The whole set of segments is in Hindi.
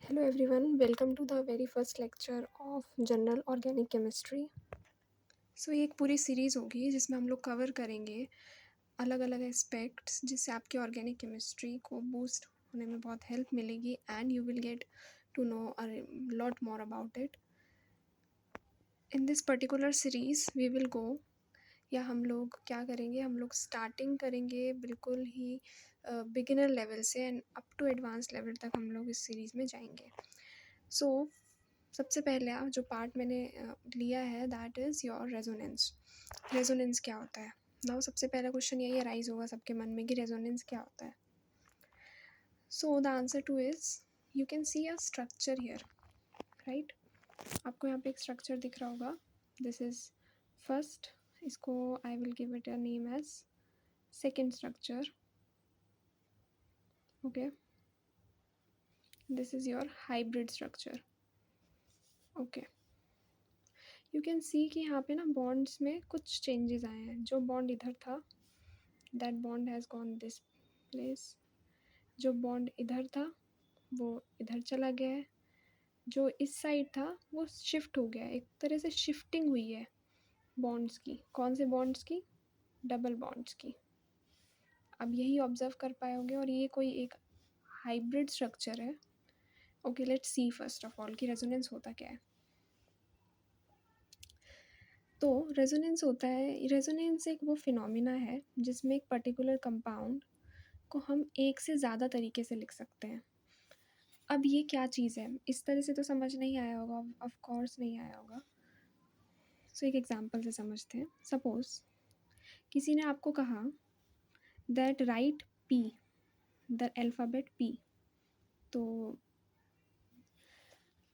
Hello everyone, welcome to the very first lecture of General Organic Chemistry. ये एक पूरी सीरीज़ होगी जिसमें हम लोग कवर करेंगे अलग अलग एस्पेक्ट्स जिससे आपकी ऑर्गेनिक केमिस्ट्री को बूस्ट होने में बहुत हेल्प मिलेगी and you will get to know a lot more about it. In this particular series we will go या हम लोग क्या करेंगे, हम लोग स्टार्टिंग करेंगे बिल्कुल ही बिगिनर लेवल से and up to advance level तक हम लोग इस सीरीज़ में जाएंगे. सबसे पहले जो पार्ट मैंने लिया है that is your resonance. Resonance क्या होता है? नाउ सबसे पहला क्वेश्चन यही अराइज होगा सबके मन में कि रेजोनेंस क्या होता है. So the answer to is you can see a structure here, right. आपको यहाँ पे एक स्ट्रक्चर दिख रहा होगा. This is first. इसको I will give it a name as second structure. Okay, this is your hybrid structure. Okay, you can see कि यहाँ पे ना बॉन्ड्स में कुछ चेंजेस आए हैं. जो बॉन्ड इधर था that bond has gone this place. जो बॉन्ड इधर था वो इधर चला गया है. जो इस साइड था वो शिफ्ट हो गया है. एक तरह से शिफ्टिंग हुई है बॉन्ड्स की. कौन से बॉन्ड्स की? डबल बॉन्ड्स की. अब यही ऑब्जर्व कर पाओगे और ये कोई एक हाइब्रिड स्ट्रक्चर है. Okay, let's see first of all कि रेजोनेंस होता क्या है. तो रेजोनेंस होता है, रेजोनेंस एक वो फिनोमिना है जिसमें एक पर्टिकुलर कंपाउंड को हम एक से ज़्यादा तरीके से लिख सकते हैं. अब ये क्या चीज़ है इस तरह से तो समझ नहीं आया होगा, ऑफ कोर्स नहीं आया होगा. एक एग्जांपल से समझते हैं. सपोज किसी ने आपको कहा that right P, the alphabet P. तो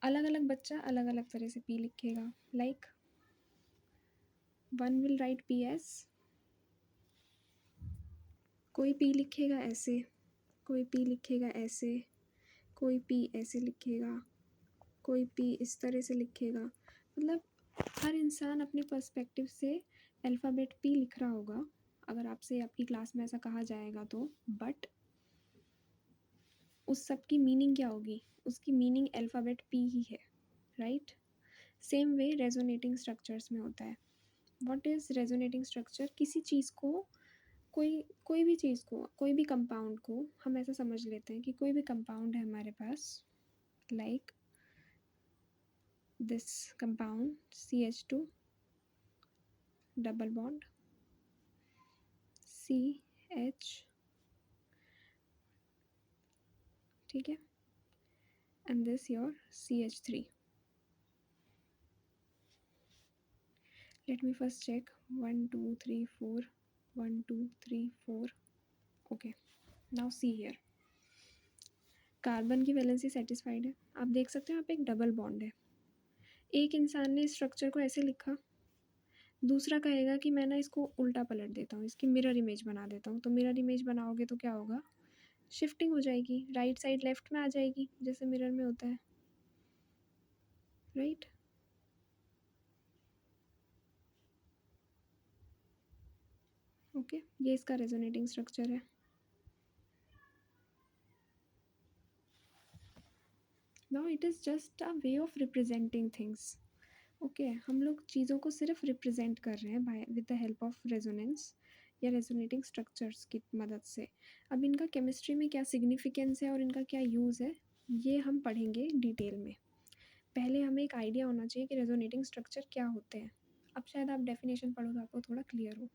अलग अलग बच्चा अलग अलग तरह से पी लिखेगा. Like one will write P S, कोई पी लिखेगा ऐसे, कोई पी लिखेगा ऐसे, कोई पी ऐसे लिखेगा, कोई पी इस तरह से लिखेगा. मतलब हर इंसान अपने पर्सपेक्टिव से अल्फ़ाबेट पी लिख रहा होगा अगर आपसे आपकी क्लास में ऐसा कहा जाएगा तो. बट उस सब की मीनिंग क्या होगी? उसकी मीनिंग अल्फ़ाबेट पी ही है, right. Same way resonating structures में होता है. What is resonating structure? किसी चीज़ को कोई भी चीज़ को, कोई भी कंपाउंड को हम ऐसा समझ लेते हैं कि कोई भी कंपाउंड है हमारे पास. Like this compound CH2 double bond CH, ठीक है, and this your CH3. Let me first check 1 2 3 4 1 2 3 4. Okay, now see here. Carbon की वैलेंसी सेटिस्फाइड है. आप देख सकते हो यहाँ पे एक डबल बॉन्ड है. एक इंसान ने इस स्ट्रक्चर को ऐसे लिखा, दूसरा कहेगा कि मैं ना इसको उल्टा पलट देता हूँ, इसकी मिरर इमेज बना देता हूँ. तो मिरर इमेज बनाओगे तो क्या होगा? शिफ्टिंग हो जाएगी, राइट साइड लेफ्ट में आ जाएगी जैसे मिरर में होता है, राइट. ओके, ये इसका रेजोनेटिंग स्ट्रक्चर है. Now it is just a way of representing things. Okay, हम लोग चीज़ों को सिर्फ रिप्रेजेंट कर रहे हैं by with the help of resonance या रेजोनेटिंग स्ट्रक्चर्स की मदद से. अब इनका केमिस्ट्री में क्या सिग्निफिकेंस है और इनका क्या यूज़ है ये हम पढ़ेंगे डिटेल में. पहले हमें एक आइडिया होना चाहिए कि रेजोनेटिंग स्ट्रक्चर क्या होते हैं. अब शायद आप डेफिनेशन पढ़ो तो आपको थोड़ा क्लियर हो.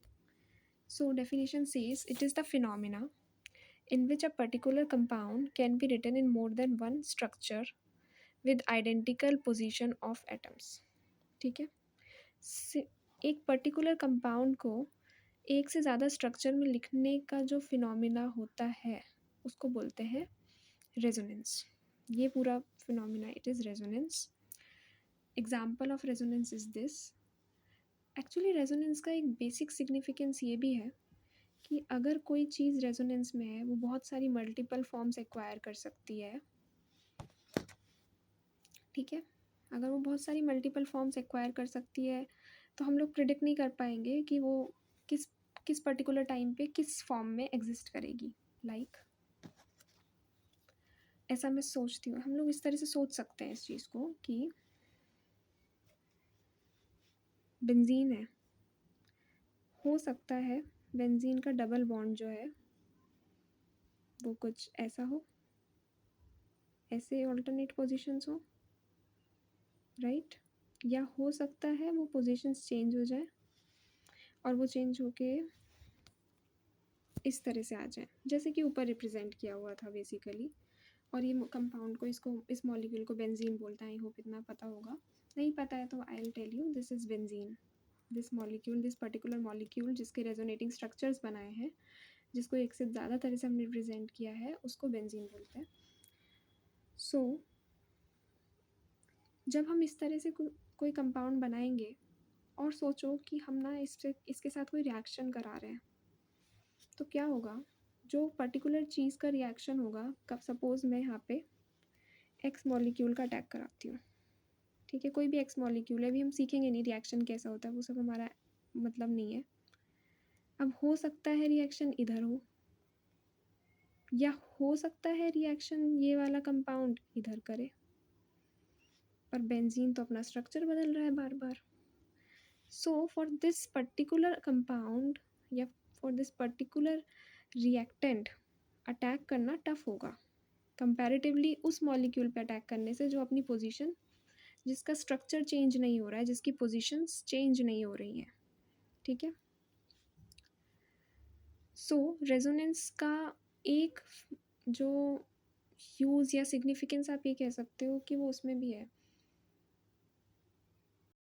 So definition says it is the phenomena in which a particular compound can be written in more than one structure with identical position of atoms. ठीक है. एक पर्टिकुलर कंपाउंड को एक से ज़्यादा स्ट्रक्चर में लिखने का जो फिनोमिना होता है उसको बोलते हैं रेजोनेंस. ये पूरा phenomena it is resonance. Example of resonance is this. Actually resonance का एक बेसिक सिग्निफिकेंस ये भी है कि अगर कोई चीज़ रेजोनेंस में है वो बहुत सारी मल्टीपल फॉर्म्स एक्वायर कर सकती है. ठीक है, अगर वो बहुत सारी मल्टीपल फॉर्म्स एक्वायर कर सकती है तो हम लोग प्रिडिक्ट नहीं कर पाएंगे कि वो किस किस पर्टिकुलर टाइम पे किस फॉर्म में एग्जिस्ट करेगी. लाइक ऐसा मैं सोचती हूँ, हम लोग इस तरह से सोच सकते हैं इस चीज़ को कि बेंजीन है, हो सकता है बेंजीन का डबल बॉन्ड जो है वो कुछ ऐसा हो, ऐसे ऑल्टरनेट पोजीशंस हो, राइट? या हो सकता है वो पोजीशंस चेंज हो जाए और वो चेंज होके इस तरह से आ जाए, जैसे कि ऊपर रिप्रेजेंट किया हुआ था बेसिकली। और ये कंपाउंड को, इसको, इस मॉलिक्यूल को बेंजीन बोलते हैं। आई होप इतना पता होगा। नहीं पता है तो I will tell you, this is benzene. This molecule, this particular molecule जिसके रेजोनेटिंग स्ट्रक्चर्स बनाए हैं, जिसको एक से ज़्यादा तरह से हमने रिप्रेजेंट किया है, उसको बेंजीन बोलते हैं। सो जब हम इस तरह से कोई कंपाउंड बनाएंगे और सोचो कि हम ना इससे इसके साथ कोई रिएक्शन करा रहे हैं, तो क्या होगा? जो पर्टिकुलर चीज़ का रिएक्शन होगा, कब सपोज मैं यहाँ पे एक्स मॉलिक्यूल का अटैक कराती हूँ, ठीक है, कोई भी एक्स मॉलिक्यूल है, अभी हम सीखेंगे नहीं रिएक्शन कैसा होता है, वो सब हमारा मतलब नहीं है। अब हो सकता है रिएक्शन इधर हो, या हो सकता है रिएक्शन ये वाला कंपाउंड इधर करे, पर बेंजीन तो अपना स्ट्रक्चर बदल रहा है बार बार। So for this particular compound या for this particular reactant attack करना टफ होगा कंपैरेटिवली उस मॉलिक्यूल पे अटैक करने से जो अपनी पोजीशन, जिसका स्ट्रक्चर चेंज नहीं हो रहा है, जिसकी पोजीशंस चेंज नहीं हो रही हैं, ठीक है। सो रेजोनेंस का एक जो यूज़ या सिग्निफिकेंस आप ये कह सकते हो कि वो उसमें भी है